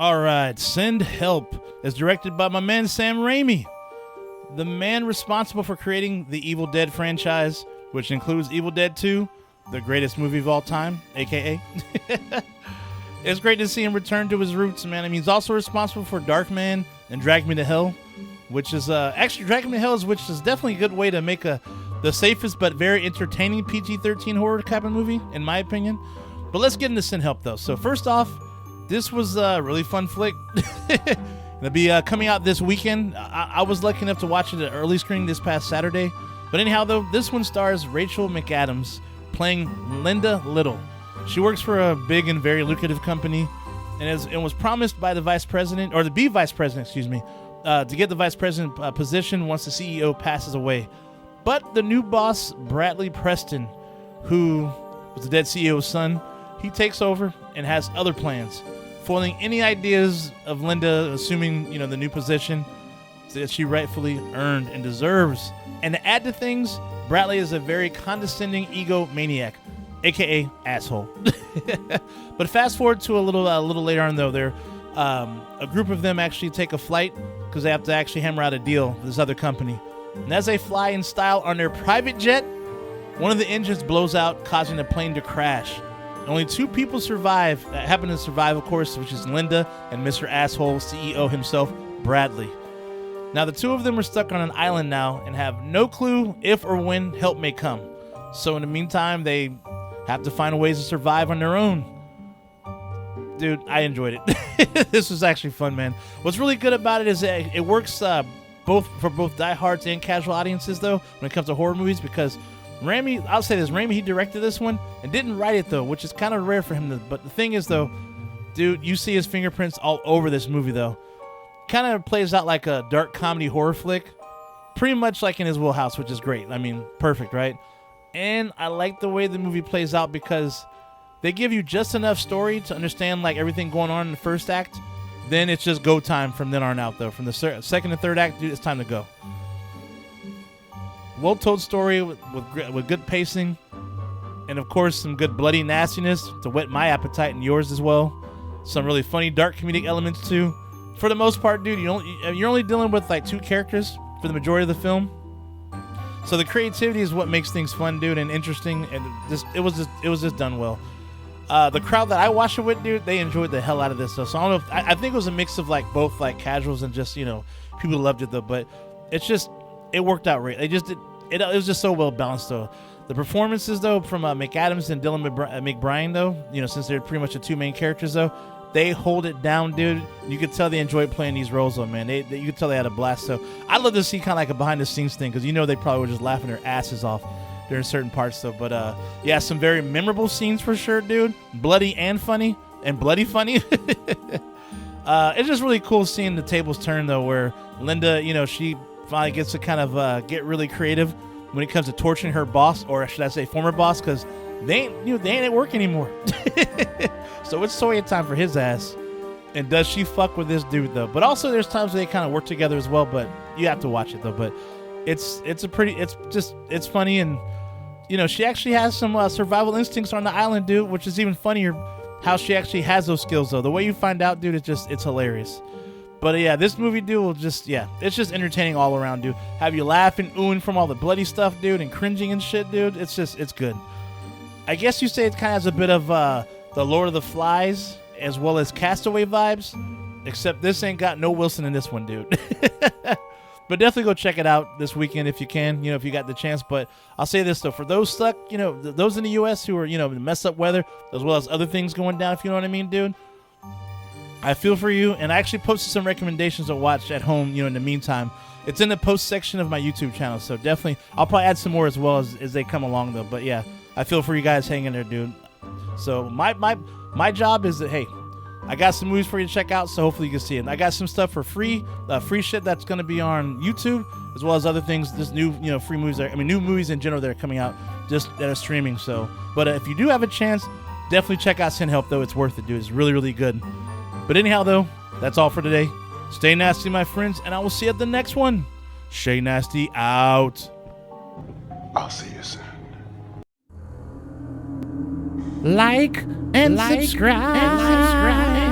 All right, Send Help is directed by my man Sam Raimi, the man responsible for creating the Evil Dead franchise, which includes Evil Dead 2, the greatest movie of all time, aka. It's great to see him return to his roots, man. I mean, he's also responsible for Darkman and Drag Me to Hell, which is actually Drag Me to Hell, which is definitely a good way to make the safest but very entertaining PG-13 horror kind of movie, in my opinion. But let's get into Send Help, though. So first off, this was a really fun flick. It'll be coming out this weekend. I was lucky enough to watch it at early screening this past Saturday. But anyhow, though, this one stars Rachel McAdams playing Linda Little. She works for a big and very lucrative company, and was promised by the vice president, or to be vice president, to get the vice president position once the CEO passes away. But the new boss, Bradley Preston, who was the dead CEO's son, he takes over and has other plans, foiling any ideas of Linda assuming, the new position that she rightfully earned and deserves. And to add to things, Bradley is a very condescending egomaniac, aka asshole. But fast forward to a little later on, though, a group of them actually take a flight because they have to actually hammer out a deal with this other company. And as they fly in style on their private jet, one of the engines blows out, causing the plane to crash. Only two people happen to survive, of course, which is Linda and Mr. Asshole CEO himself, Bradley. Now, the two of them are stuck on an island now and have no clue if or when help may come. So in the meantime, they have to find ways to survive on their own. Dude, I enjoyed it. This was actually fun, man. What's really good about it is that it works for both diehards and casual audiences, though, when it comes to horror movies, because I'll say this, Raimi, he directed this one and didn't write it, though, which is kind of rare for him. But the thing is, though, dude, you see his fingerprints all over this movie, though. Kind of plays out like a dark comedy horror flick, pretty much like in his wheelhouse, which is great. I mean, perfect, right? And I like the way the movie plays out because they give you just enough story to understand like everything going on in the first act. Then it's just go time from then on out, though. From the second and third act, dude, it's time to go. Well-told story with good pacing, and of course some good bloody nastiness to whet my appetite and yours as well. Some really funny dark comedic elements too. For the most part, dude, you're only dealing with like two characters for the majority of the film, so the creativity is what makes things fun, dude, and interesting. And it was just done well. The crowd that I watched it with, dude, they enjoyed the hell out of this stuff. So I don't know if I think it was a mix of like both like casuals and just people who loved it, though. But it worked out right. It was just so well balanced, though. The performances, though, from McAdams and Dylan McBride, though, since they're pretty much the two main characters, though, they hold it down, dude. You could tell they enjoyed playing these roles, though, man. You could tell they had a blast. So I'd love to see kind of like a behind-the-scenes thing, because they probably were just laughing their asses off during certain parts, though. But yeah, some very memorable scenes for sure, dude. Bloody and funny, and bloody funny. It's just really cool seeing the tables turn, though, where Linda, she finally gets to kind of get really creative when it comes to torturing her boss, or should I say former boss, because they ain't at work anymore. So it's Sawyer time for his ass. And does she fuck with this dude, though? But also there's times they kind of work together as well, but you have to watch it, though. But it's funny, and she actually has some survival instincts on the island, dude, which is even funnier how she actually has those skills, though. The way you find out, dude, it's hilarious. But yeah, this movie, dude, it's just entertaining all around, dude. Have you laughing, oohing from all the bloody stuff, dude, and cringing and shit, dude. It's good. I guess you say it kind of has a bit of the Lord of the Flies as well as Castaway vibes, except this ain't got no Wilson in this one, dude. But definitely go check it out this weekend if you can, if you got the chance. But I'll say this, though, for those stuck, those in the U.S. who are, mess up weather, as well as other things going down, if you know what I mean, dude, I feel for you, and I actually posted some recommendations to watch at home, in the meantime. It's in the post section of my YouTube channel, so definitely, I'll probably add some more as well as they come along, though. But yeah, I feel for you guys hanging there, dude. So my job is that, hey, I got some movies for you to check out, so hopefully you can see it. I got some stuff for free shit that's going to be on YouTube, as well as other things, just new, free movies, new movies in general that are coming out, just that are streaming. So, but if you do have a chance, definitely check out Send Help, though. It's worth it, dude. It's really, really good. But anyhow, though, that's all for today. Stay nasty, my friends, and I will see you at the next one. Shay Nasty out. I'll see you soon. Like and subscribe.